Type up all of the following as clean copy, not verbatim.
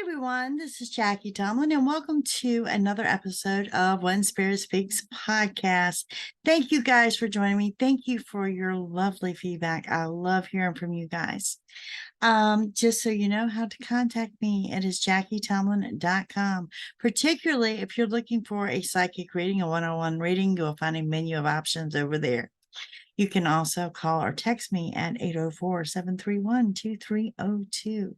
Everyone, this is Jackie-Tomlin, and welcome to another episode of When Spirit Speaks podcast. Thank you guys for joining me. Thank you for your lovely feedback. I love hearing from you guys. Just so you know how to contact me, it is JackieTomlin.com. Particularly if you're looking for a psychic reading, a one-on-one reading, you'll find a menu of options over there. You can also call or text me at 804-731-2302.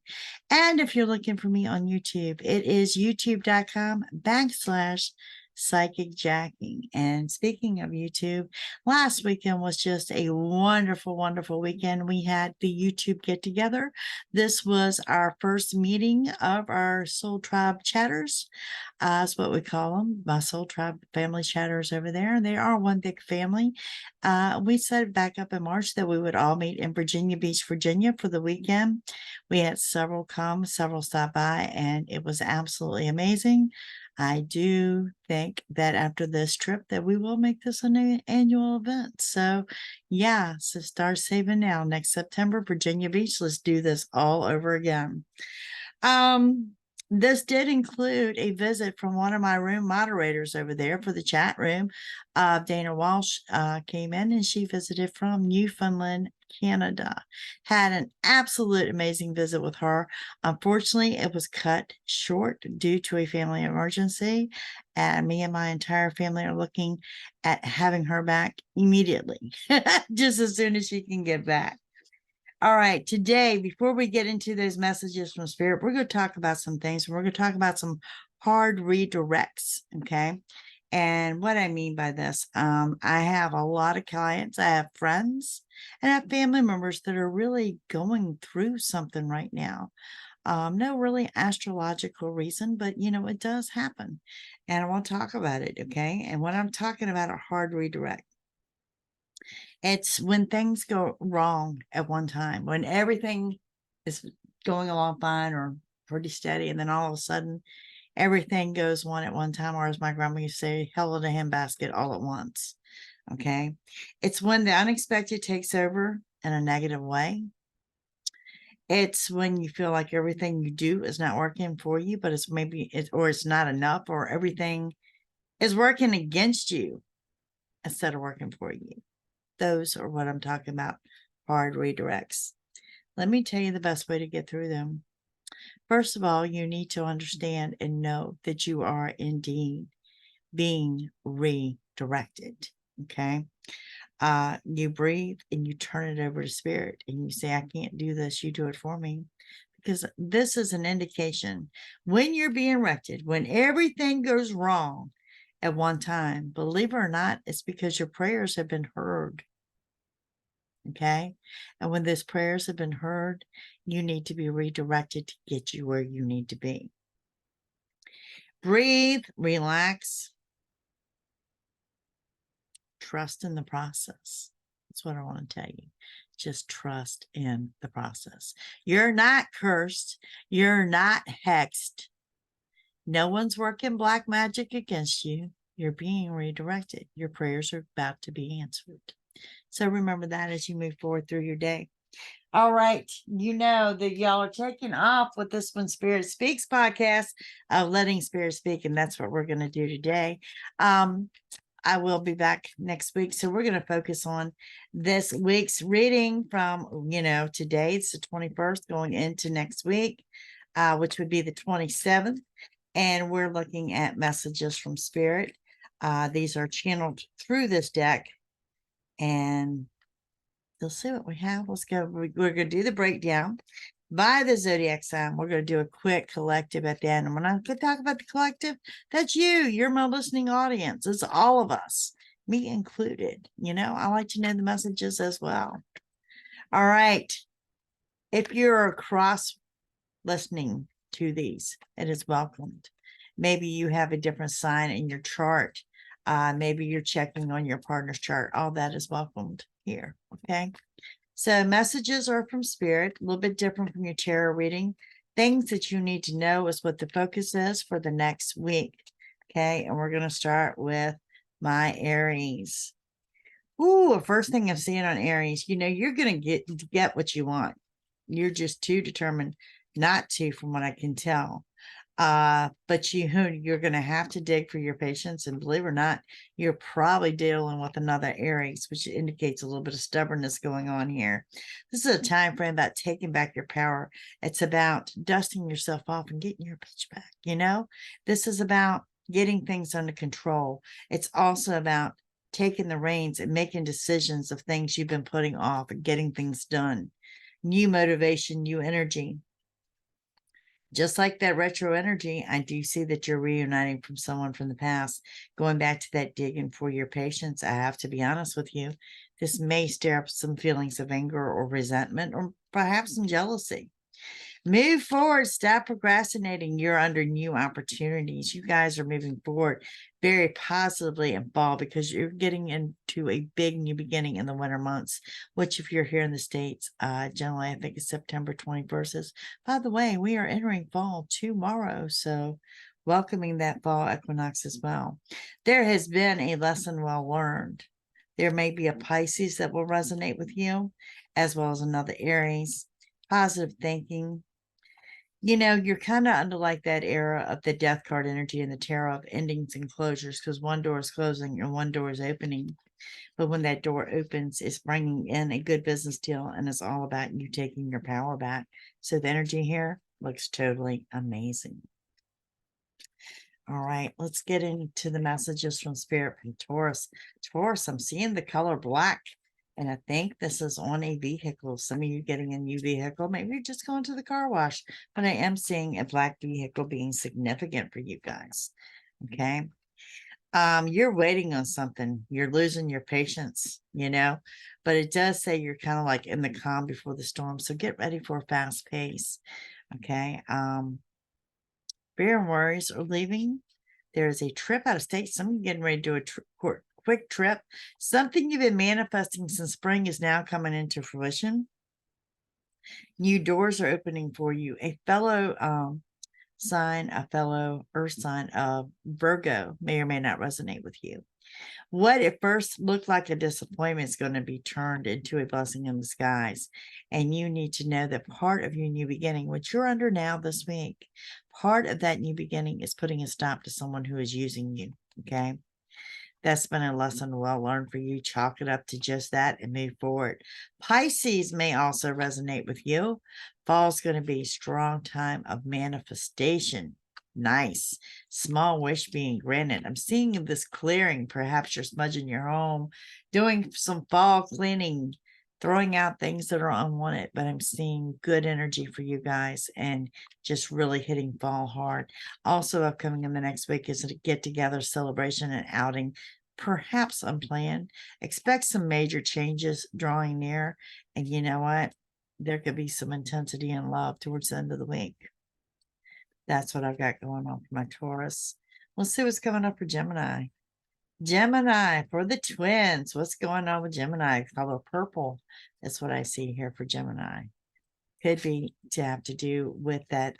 And if you're looking for me on YouTube, it is youtube.com/psychicjacking. And speaking of YouTube, last weekend was just a wonderful, wonderful weekend. We had the YouTube get together. This was our first meeting of our Soul Tribe chatters. That's what we call them, my Soul Tribe family chatters over there. They are one big family. We set back up in March that we would all meet in Virginia Beach, Virginia for the weekend. We had several come, several stop by, and it was absolutely amazing. I do think that after this trip that we will make this an annual event. So yeah, so start saving now. Next September, Virginia Beach. Let's do this all over again. This did include a visit from one of my room moderators over there for the chat room. Dana Walsh came in and she visited from Newfoundland, Canada. Had an absolute amazing visit with her. Unfortunately, it was cut short due to a family emergency. And me and my entire family are looking at having her back immediately, just as soon as she can get back. All right, today, before we get into those messages from Spirit, we're going to talk about some things. We're going to talk about some hard redirects, okay? And what I mean by this, I have a lot of clients, I have friends, and I have family members that are really going through something right now. No really astrological reason, but it does happen. And I want to talk about it, okay? And when I'm talking about a hard redirect, it's when things go wrong at one time, when everything is going along fine or pretty steady, and then all of a sudden everything goes one at one time, or as my grandma used to say, hell in a handbasket all at once. Okay. It's when the unexpected takes over in a negative way. It's when you feel like everything you do is not working for you, but it's not enough, or everything is working against you instead of working for you. Those are what I'm talking about, hard redirects. Let me tell you the best way to get through them. First of all, you need to understand and know that you are indeed being redirected, okay? You breathe and you turn it over to Spirit and you say, I can't do this, you do it for me. Because this is an indication when you're being wrecked, when everything goes wrong at one time, believe it or not, it's because your prayers have been heard. Okay. And when those prayers have been heard, you need to be redirected to get you where you need to be. Breathe, relax, trust in the process. That's what I want to tell you. Just trust in the process. You're not cursed. You're not hexed. No one's working black magic against you. You're being redirected. Your prayers are about to be answered. So remember that as you move forward through your day. All right. You know that y'all are taking off with this When Spirit Speaks podcast of letting Spirit speak. And that's what we're going to do today. I will be back next week. So we're going to focus on this week's reading from, today. It's the 21st going into next week, which would be the 27th. And we're looking at messages from Spirit. These are channeled through this deck. And you'll see what we have. Let's go. We're going to do the breakdown by the zodiac sign. We're going to do a quick collective at the end. And when I talk about the collective, that's you. You're my listening audience. It's all of us, me included. I like to know the messages as well. All right. If you're cross listening to these, it is welcomed. Maybe you have a different sign in your chart. Maybe you're checking on your partner's chart. All that is welcomed here. Okay. So messages are from Spirit, a little bit different from your tarot reading. Things that you need to know is what the focus is for the next week. Okay. And we're going to start with my Aries. Ooh, first thing I'm seeing on Aries, you're going to get what you want. You're just too determined not to, from what I can tell. But you're going to have to dig for your patience, and believe it or not, you're probably dealing with another Aries, which indicates a little bit of stubbornness going on here. This is a time frame about taking back your power. It's about dusting yourself off and getting your pitch back. This is about getting things under control. It's also about taking the reins and making decisions of things you've been putting off and getting things done. New motivation, new energy. Just like that retro energy, I do see that you're reuniting from someone from the past, going back to that digging for your patience. I have to be honest with you. This may stir up some feelings of anger or resentment, or perhaps some jealousy. Move forward. Stop procrastinating. You're under new opportunities. You guys are moving forward very positively in fall because you're getting into a big new beginning in the winter months, which if you're here in the States, generally I think it's September 21st. By the way, we are entering fall tomorrow. So welcoming that fall equinox as well. There has been a lesson well learned. There may be a Pisces that will resonate with you, as well as another Aries. Positive thinking. You're kind of under like that era of the death card energy and the tarot of endings and closures, because one door is closing and one door is opening. But when that door opens, it's bringing in a good business deal, and it's all about you taking your power back. So the energy here looks totally amazing. All right, let's get into the messages from Spirit from Taurus. Taurus, I'm seeing the color black. And I think this is on a vehicle. Some of you getting a new vehicle. Maybe you're just going to the car wash. But I am seeing a black vehicle being significant for you guys. Okay. You're waiting on something. You're losing your patience, But it does say you're kind of like in the calm before the storm. So get ready for a fast pace. Okay. Fear and worries are leaving. There's a trip out of state. Some of you getting ready to do a quick trip. Something you've been manifesting since spring is now coming into fruition. New doors are opening for you. A fellow sign, a fellow earth sign of Virgo may or may not resonate with you. What at first looked like a disappointment is going to be turned into a blessing in disguise. And you need to know that part of your new beginning, which you're under now this week, part of that new beginning is putting a stop to someone who is using you. Okay. That's been a lesson well learned for you. Chalk it up to just that and move forward. Pisces may also resonate with you. Fall's going to be a strong time of manifestation. Nice. Small wish being granted. I'm seeing this clearing. Perhaps you're smudging your home, doing some fall cleaning, throwing out things that are unwanted. But I'm seeing good energy for you guys and just really hitting fall hard. Also upcoming in the next week is a get-together, celebration, and outing, perhaps unplanned. Expect some major changes drawing near. And you know what? There could be some intensity and love towards the end of the week. That's what I've got going on for my Taurus. Let's see what's coming up for Gemini. Gemini for the twins. What's going on with Gemini? Color purple. That's what I see here for Gemini. Could be to have to do with that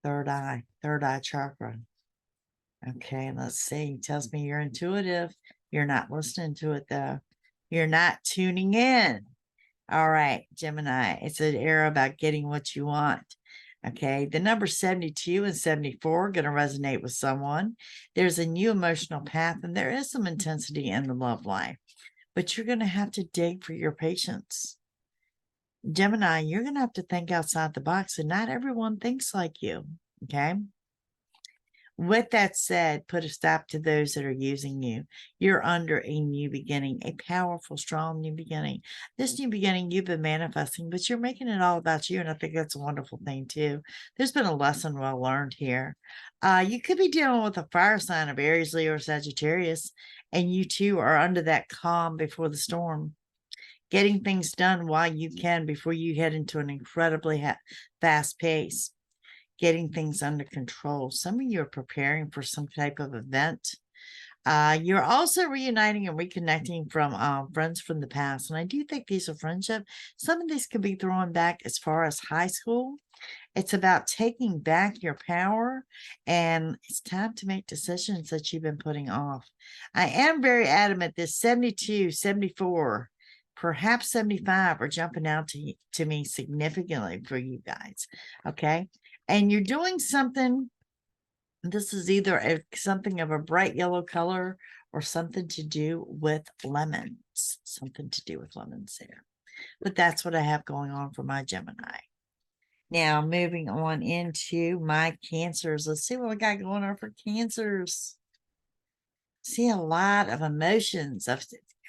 third eye chakra. Okay, let's see. It tells me you're intuitive. You're not listening to it though. You're not tuning in. All right, Gemini. It's an era about getting what you want. Okay, the number 72 and 74 are going to resonate with someone. There's a new emotional path, and there is some intensity in the love life, but you're going to have to dig for your patience. Gemini, you're going to have to think outside the box, and not everyone thinks like you. Okay. With that said, put a stop to those that are using you. You're under a new beginning, a powerful, strong new beginning. This new beginning you've been manifesting, but you're making it all about you. And I think that's a wonderful thing too. There's been a lesson well learned here. You could be dealing with a fire sign of Aries, Leo, or Sagittarius, and you too are under that calm before the storm. Getting things done while you can before you head into an incredibly fast pace. Getting things under control. Some of you are preparing for some type of event. You're also reuniting and reconnecting from friends from the past. And I do think these are friendship. Some of these could be thrown back as far as high school. It's about taking back your power, and it's time to make decisions that you've been putting off. I am very adamant this 72, 74, perhaps 75 are jumping out to me significantly for you guys. Okay. And you're doing something. This is either something of a bright yellow color or something to do with lemons. Something to do with lemons there. But that's what I have going on for my Gemini. Now, moving on into my Cancers. Let's see what we got going on for Cancers. See a lot of emotions. I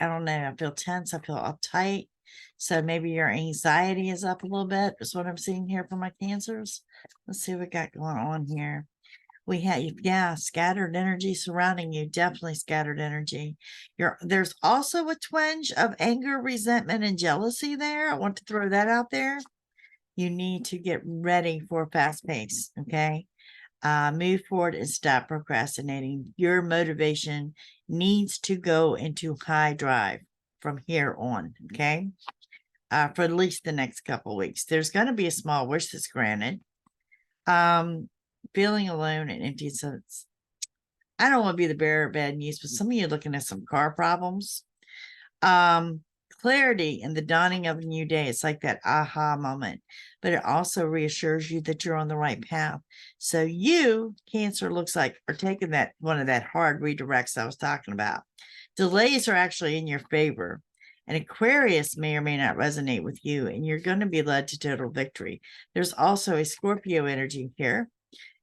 don't know. I feel tense. I feel uptight. So maybe your anxiety is up a little bit. Is what I'm seeing here for my Cancers. Let's see what we got going on here. We have, yeah, scattered energy surrounding you. Definitely scattered energy. There's also a twinge of anger, resentment, and jealousy there. I want to throw that out there. You need to get ready for a fast pace. Okay. Move forward and stop procrastinating. Your motivation needs to go into high drive from here on. Okay. For at least the next couple of weeks. There's going to be a small wish that's granted. Feeling alone and empty. So I don't want to be the bearer of bad news, but some of you are looking at some car problems. Clarity in the dawning of a new day. It's like that aha moment, but it also reassures you that you're on the right path. So you, Cancer, looks like are taking that one of that hard redirects I was talking about. Delays are actually in your favor. And Aquarius may or may not resonate with you, and you're going to be led to total victory. There's also a Scorpio energy here.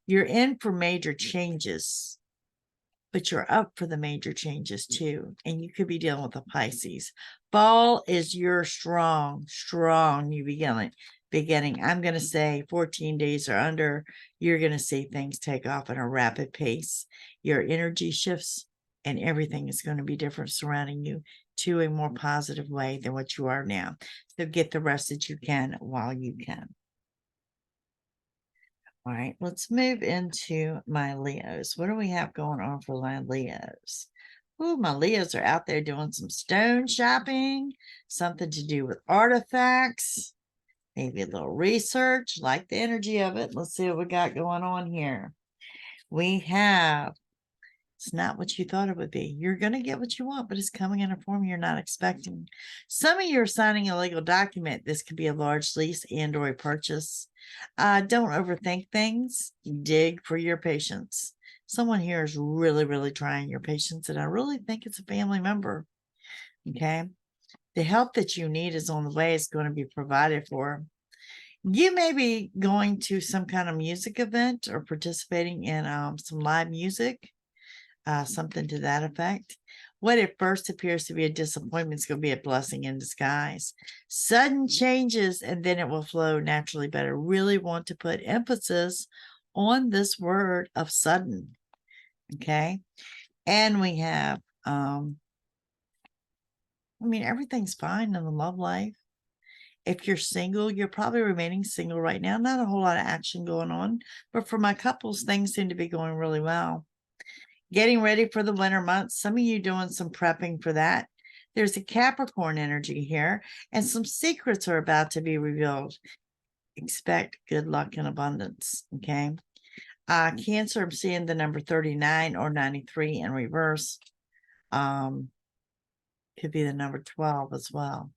You're in for major changes, but you're up for the major changes too. And you could be dealing with a Pisces. Fall is your strong new beginning. I'm going to say 14 days or under, you're going to see things take off at a rapid pace. Your energy shifts and everything is going to be different surrounding you to a more positive way than what you are now. So get the rest that you can while you can. All right, let's move into my Leos. What do we have going on for my Leos? Oh, my Leos are out there doing some stone shopping, something to do with artifacts, maybe a little research, like the energy of it. Let's see what we got going on here. We have, it's not what you thought it would be. You're going to get what you want, but it's coming in a form you're not expecting. Some of you are signing a legal document. This could be a large lease and or a purchase. Don't overthink things. Dig for your patience. Someone here is really, really trying your patience, and I really think it's a family member. Okay. The help that you need is on the way. It's going to be provided for. You may be going to some kind of music event or participating in some live music. Something to that effect. What at first appears to be a disappointment is going to be a blessing in disguise. Sudden changes, and then it will flow naturally, but I really want to put emphasis on this word of sudden. Okay. And we have, everything's fine in the love life. If you're single, you're probably remaining single right now. Not a whole lot of action going on, but for my couples, things seem to be going really well. Getting ready for the winter months. Some of you doing some prepping for that. There's a Capricorn energy here, and some secrets are about to be revealed. Expect good luck and abundance. Okay. Cancer, I'm seeing the number 39 or 93 in reverse. Could be the number 12 as well.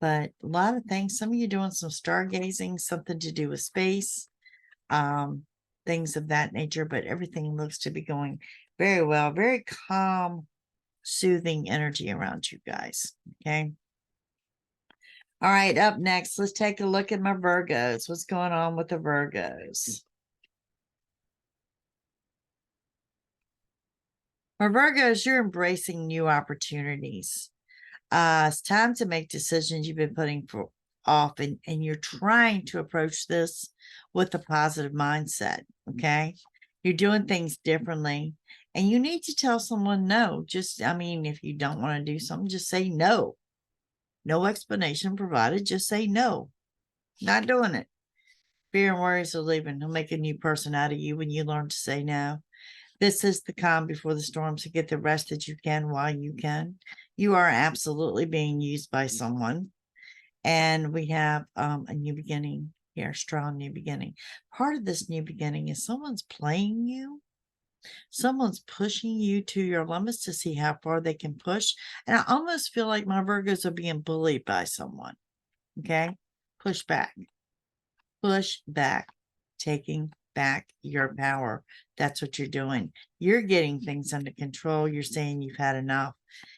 But a lot of things. Some of you doing some stargazing, something to do with space. Things of that nature, but everything looks to be going very well. Very calm, soothing energy around you guys. Okay. All right, up next, let's take a look at my Virgos. What's going on with the Virgos? My Virgos, you're embracing new opportunities. It's time to make decisions you've been putting off, and you're trying to approach this with a positive mindset. Okay. You're doing things differently, and you need to tell someone no. If you don't want to do something, just say no. No explanation provided. Just say no. Not doing it. Fear and worries are leaving. He'll make a new person out of you when you learn to say no. This is the calm before the storm, so get the rest that you can while you can. You are absolutely being used by someone. And we have a new beginning here, strong new beginning. Part of this new beginning is someone's playing you. Someone's pushing you to your limits to see how far they can push. And I almost feel like my Virgos are being bullied by someone. Okay. Push back. Push back. taking back your power. That's what you're doing. You're getting things under control. You're saying you've had enough.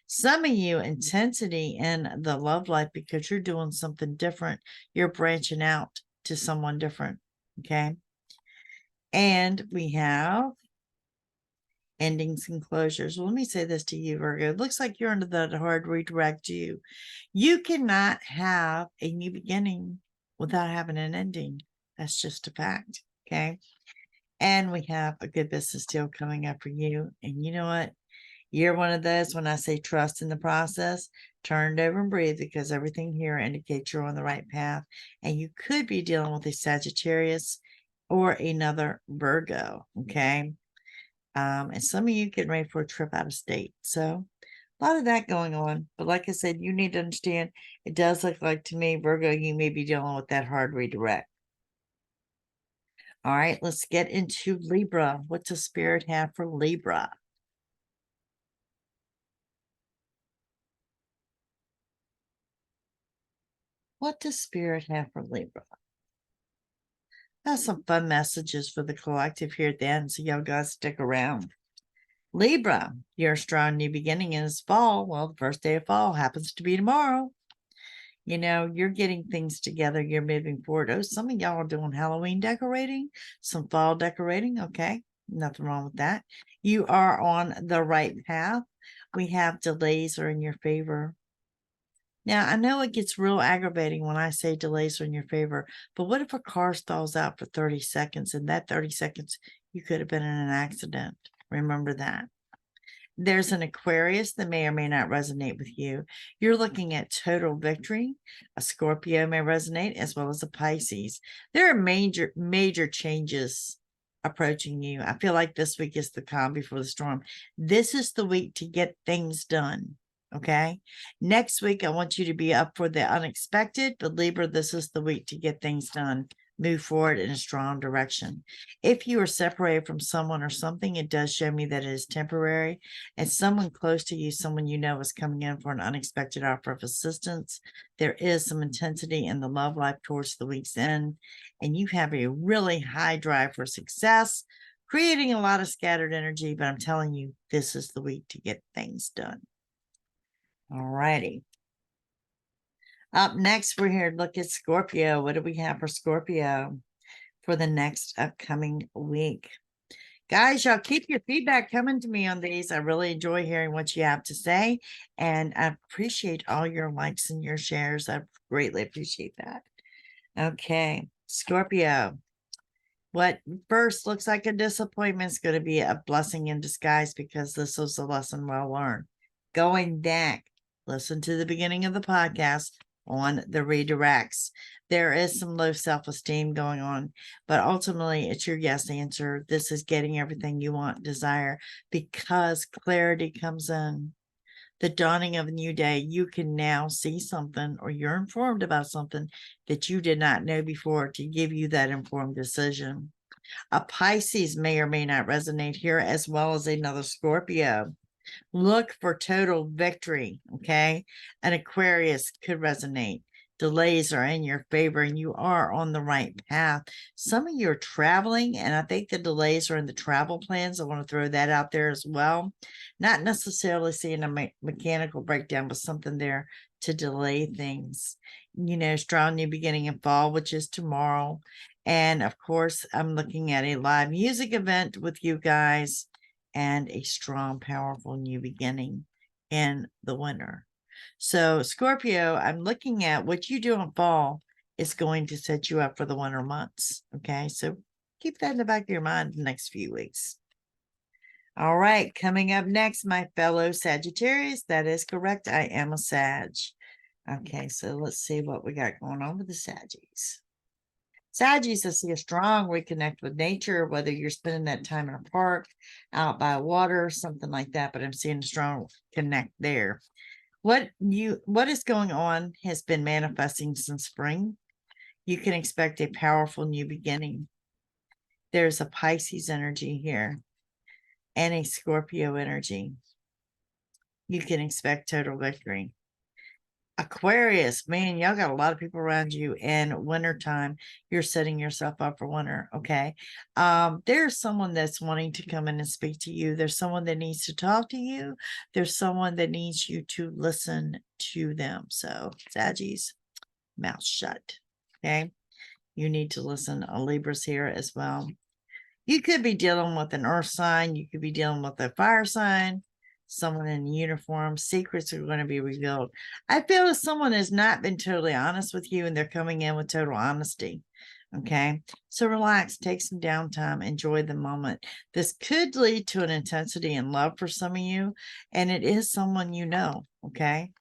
Some of you, intensity in the love life because you're doing something different. You're branching out to someone different. Okay. And we have endings and closures. Well, let me say this to you, Virgo. It looks like you're under the hard redirect you. You cannot have a new beginning without having an ending. That's just a fact. Okay. And we have a good business deal coming up for you. And you know what? You're one of those, when I say trust in the process, turn it over and breathe, because everything here indicates you're on the right path. And you could be dealing with a Sagittarius or another Virgo. Okay. And some of you getting ready for a trip out of state. So a lot of that going on. But like I said, you need to understand, it does look like to me, Virgo, you may be dealing with that hard redirect. All right, let's get into Libra. What does Spirit have for Libra? What does Spirit have for Libra? That's some fun messages for the collective here at the end, so y'all guys stick around. Libra, your strong new beginning is fall. Well, the first day of fall happens to be tomorrow. You know, you're getting things together. You're moving forward. Oh, some of y'all are doing Halloween decorating, some fall decorating. Okay. Nothing wrong with that. You are on the right path. We have delays are in your favor. Now, I know it gets real aggravating when I say delays are in your favor, but what if a car stalls out for 30 seconds, and that 30 seconds you could have been in an accident? Remember that. There's an Aquarius that may or may not resonate with you. You're looking at total victory. A Scorpio may resonate, as well as a Pisces. There are major changes approaching you. I feel like this week is the calm before the storm. This is the week to get things done. Okay. Next week, I want you to be up for the unexpected, but Libra, this is the week to get things done. Move forward in a strong direction. If you are separated from someone or something, it does show me that it is temporary, and someone close to you, someone you know, is coming in for an unexpected offer of assistance. There is some intensity in the love life towards the week's end, and you have a really high drive for success, creating a lot of scattered energy, but I'm telling you, this is the week to get things done. All righty. Up next, we're here to look at Scorpio. What do we have for Scorpio for the next upcoming week? Guys, y'all keep your feedback coming to me on these. I really enjoy hearing what you have to say, and I appreciate all your likes and your shares. I greatly appreciate that. Okay, Scorpio. What first looks like a disappointment is going to be a blessing in disguise, because this was a lesson well learned. Going back, listen to the beginning of the podcast on the redirects. There is some low self-esteem going on, but ultimately it's your yes answer. This is getting everything you want, desire, because clarity comes in. The dawning of a new day, you can now see something, or you're informed about something that you did not know before, to give you that informed decision. A Pisces may or may not resonate here, as well as another Scorpio. Look for total victory. Okay. An Aquarius could resonate. Delays are in your favor, and you are on the right path. Some of you are traveling, and I think the delays are in the travel plans. I want to throw that out there as well. Not necessarily seeing a mechanical breakdown, but something there to delay things. You know, strong new beginning in fall, which is tomorrow. And of course, I'm looking at a live music event with you guys, and a strong, powerful new beginning in the winter. So, Scorpio, I'm looking at what you do in fall is going to set you up for the winter months. Okay, so keep that in the back of your mind the next few weeks. All right, coming up next, my fellow Sagittarius. That is correct. I am a Sag. Okay, so let's see what we got going on with the Saggies. Saggies, I see a strong reconnect with nature, whether you're spending that time in a park, out by water, something like that, but I'm seeing a strong connect there. What is going on has been manifesting since spring. You can expect a powerful new beginning. There's a Pisces energy here and a Scorpio energy. You can expect total victory. Aquarius, man, y'all got a lot of people around you, and wintertime, you're setting yourself up for winter. Okay. There's someone that's wanting to come in and speak to you. There's someone that needs to talk to you. There's someone that needs you to listen to them. So, Saggies, mouth shut. Okay. You need to listen. Libra's here as well. You could be dealing with an earth sign. You could be dealing with a fire sign, someone in uniform. Secrets are going to be revealed. I feel if someone has not been totally honest with you and they're coming in with total honesty. Okay. So relax, take some downtime, enjoy the moment. This could lead to an intensity in love for some of you, and it is someone you know. Okay.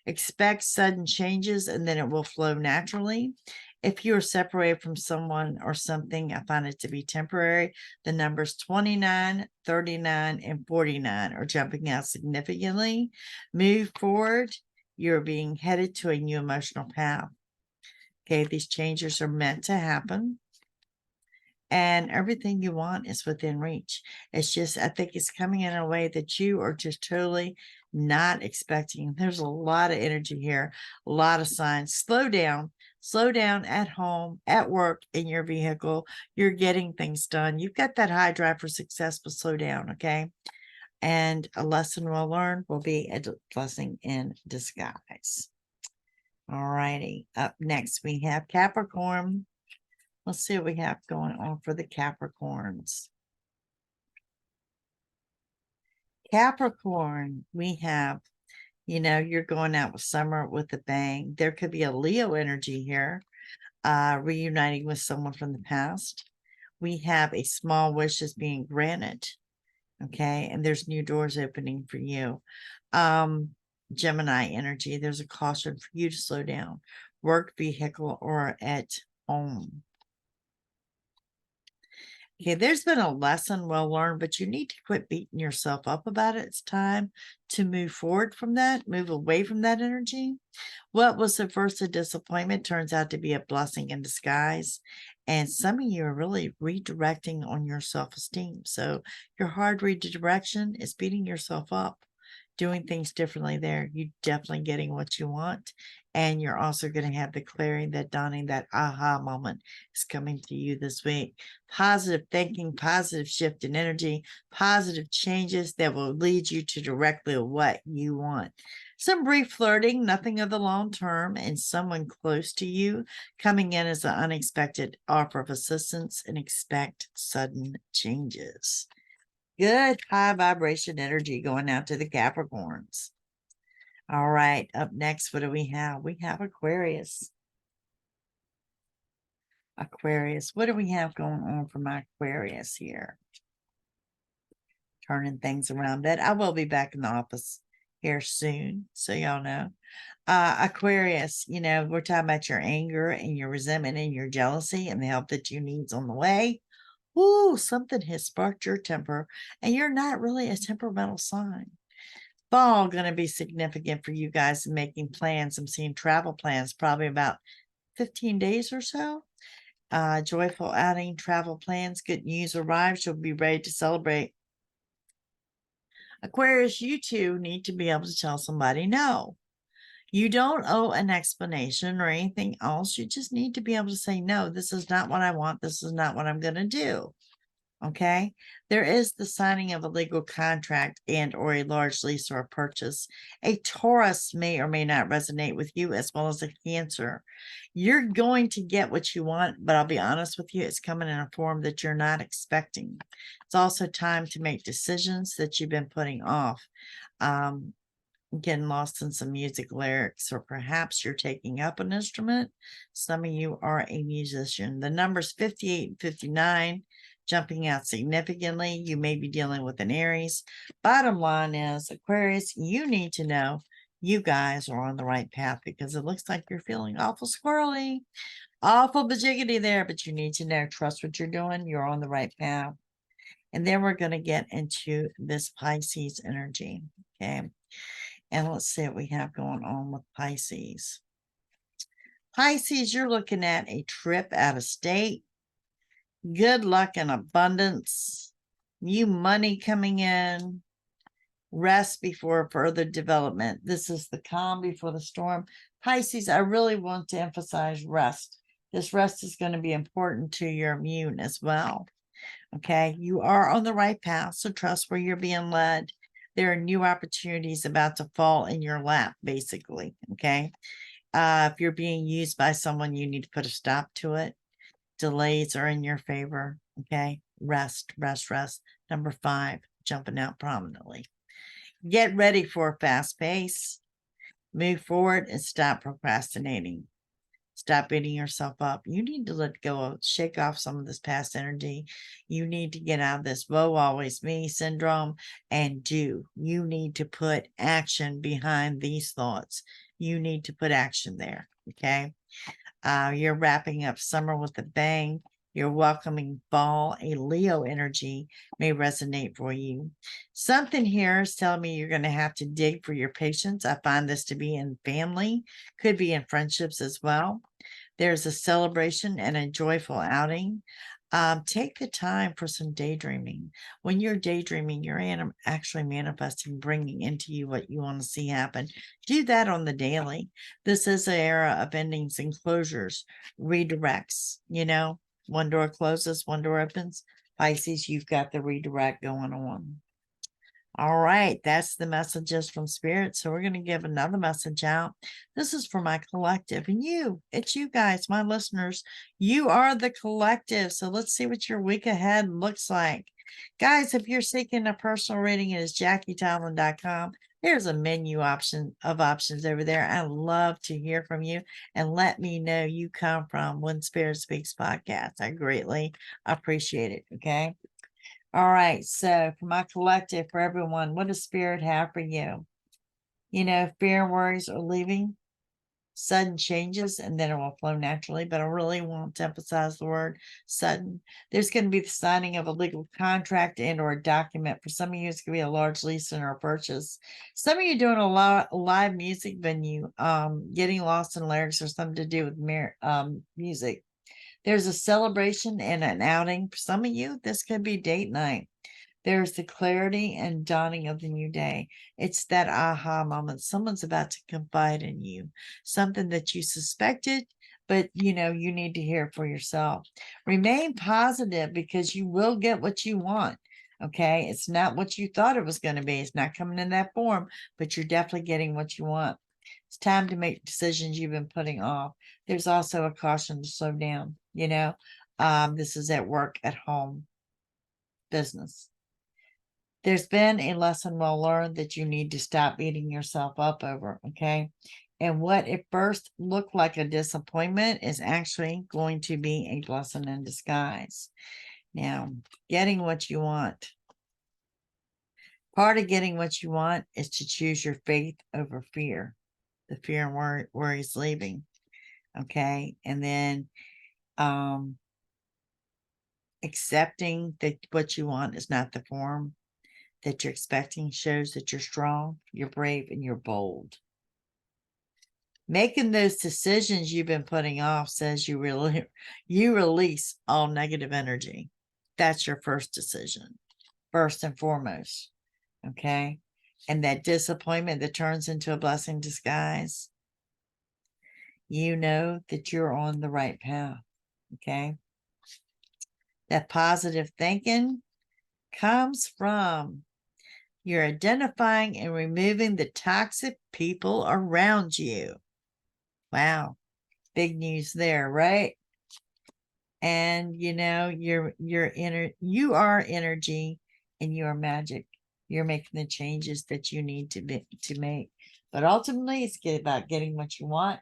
Expect sudden changes and then it will flow naturally. If you are separated from someone or something, I find it to be temporary. The numbers 29, 39, and 49 are jumping out significantly. Move forward. You're being headed to a new emotional path. Okay, these changes are meant to happen. And everything you want is within reach. It's just, I think it's coming in a way that you are just totally not expecting. There's a lot of energy here, a lot of signs. Slow down at home, at work, in your vehicle. You're getting things done. You've got that high drive for success, but slow down, okay? And a lesson well learned will be a blessing in disguise. All righty. Up next, we have Capricorn. Let's see what we have going on for the Capricorns. Capricorn, we have, you're going out with summer with a bang. There could be a Leo energy here, reuniting with someone from the past. We have a small wish is being granted. Okay. And there's new doors opening for you. Gemini energy, there's a caution for you to slow down. Work, vehicle, or at home. Okay, there's been a lesson well learned, but you need to quit beating yourself up about it. It's time to move forward from that, move away from that energy. What was the first a disappointment turns out to be a blessing in disguise. And some of you are really redirecting on your self-esteem. So your hard redirection is beating yourself up, doing things differently there. You're definitely getting what you want. And you're also going to have the clearing, that dawning, that aha moment is coming to you this week. Positive thinking, positive shift in energy, positive changes that will lead you to directly what you want. Some brief flirting, nothing of the long term, and someone close to you coming in as an unexpected offer of assistance, and expect sudden changes. Good high vibration energy going out to the Capricorns. All right, up next, what do we have? We have Aquarius. Aquarius, what do we have going on for my Aquarius here? Turning things around. But I will be back in the office here soon, so y'all know. Aquarius, we're talking about your anger and your resentment and your jealousy and the help that you need's on the way. Ooh, something has sparked your temper, and you're not really a temperamental sign. Fall going to be significant for you guys in making plans. I'm seeing travel plans, probably about 15 days or so. Joyful outing, travel plans, good news arrives. You'll be ready to celebrate. Aquarius, you too need to be able to tell somebody no. You don't owe an explanation or anything else. You just need to be able to say, no, this is not what I want. This is not what I'm going to do. Okay. There is the signing of a legal contract and or a large lease or a purchase. A Taurus may or may not resonate with you, as well as a Cancer. You're going to get what you want, but I'll be honest with you, it's coming in a form that you're not expecting. It's also time to make decisions that you've been putting off. Getting lost in some music lyrics, or perhaps you're taking up an instrument. Some of you are a musician. The numbers 58 and 59 jumping out significantly. You may be dealing with an Aries. Bottom line is, Aquarius, you need to know you guys are on the right path, because it looks like you're feeling awful squirrely, awful bajiggity there, but you need to know, trust what you're doing. You're on the right path. And then we're going to get into this Pisces energy. Okay. And let's see what we have going on with Pisces. Pisces, you're looking at a trip out of state. Good luck and abundance. New money coming in. Rest before further development. This is the calm before the storm. Pisces, I really want to emphasize rest. This rest is going to be important to your immune as well. Okay, you are on the right path, so trust where you're being led. There are new opportunities about to fall in your lap, basically. Okay, if you're being used by someone, you need to put a stop to it. Delays are in your favor. Okay, rest, rest, rest. Number 5, jumping out prominently. Get ready for a fast pace. Move forward and stop procrastinating. Stop beating yourself up. You need to let go of, shake off some of this past energy. You need to get out of this woe always me syndrome and do. You need to put action behind these thoughts. You need to put action there. Okay. You're wrapping up summer with a bang. You're welcoming fall. A Leo energy may resonate for you. Something here is telling me you're going to have to dig for your patience. I find this to be in family, could be in friendships as well. There's a celebration and a joyful outing. Take the time for some daydreaming. When you're daydreaming, you're actually manifesting, bringing into you what you want to see happen. Do that on the daily. This is an era of endings and closures, redirects. You know, one door closes, one door opens. Pisces, you've got the redirect going on. All right, that's the messages from Spirit. So we're going to give another message out. This is for my collective and you. It's you guys, my listeners. You are the collective. So let's see what your week ahead looks like. Guys, if you're seeking a personal reading, it is JackieTomlin.com. There's a menu of options over there. I love to hear from you and let me know you come from When Spirit Speaks Podcast. I greatly appreciate it. Okay. All right, so for my collective, for everyone, what does Spirit have for you? You know, fear and worries are leaving, sudden changes, and then it will flow naturally. But I really want to emphasize the word sudden. There's going to be the signing of a legal contract and or a document. For some of you, it's going to be a large lease or a purchase. Some of you doing a live music venue, getting lost in lyrics or something to do with music. There's a celebration and an outing. For some of you, this could be date night. There's the clarity and dawning of the new day. It's that aha moment. Someone's about to confide in you, something that you suspected, but you know, you need to hear for yourself. Remain positive because you will get what you want. Okay. It's not what you thought it was going to be. It's not coming in that form, but you're definitely getting what you want. It's time to make decisions you've been putting off. There's also a caution to slow down. You know, this is at work, at home, business. There's been a lesson well learned that you need to stop beating yourself up over. Okay. And what at first looked like a disappointment is actually going to be a blessing in disguise. Now, getting what you want. Part of getting what you want is to choose your faith over fear. The fear and worry is leaving. Okay. And then accepting that what you want is not the form that you're expecting shows that you're strong, you're brave, and you're bold. Making those decisions you've been putting off says you release all negative energy. That's your first decision, first and foremost. Okay. And that disappointment that turns into a blessing in disguise, you know that you're on the right path. Okay. That positive thinking comes from you're identifying and removing the toxic people around you. Wow. Big news there, right? And you know, you are energy and you are magic. You're making the changes that you need to make. But ultimately, it's about getting what you want,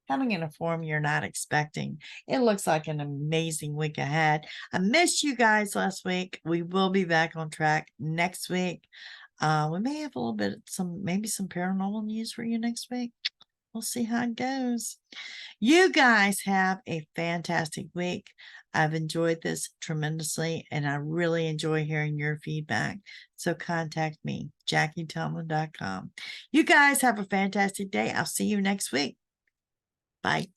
coming in a form you're not expecting. It looks like an amazing week ahead. I missed you guys last week. We will be back on track next week. We may have a little bit, maybe some paranormal news for you next week. We'll see how it goes. You guys have a fantastic week. I've enjoyed this tremendously, and I really enjoy hearing your feedback. So contact me, JackieTomlin.com. You guys have a fantastic day. I'll see you next week. Bye.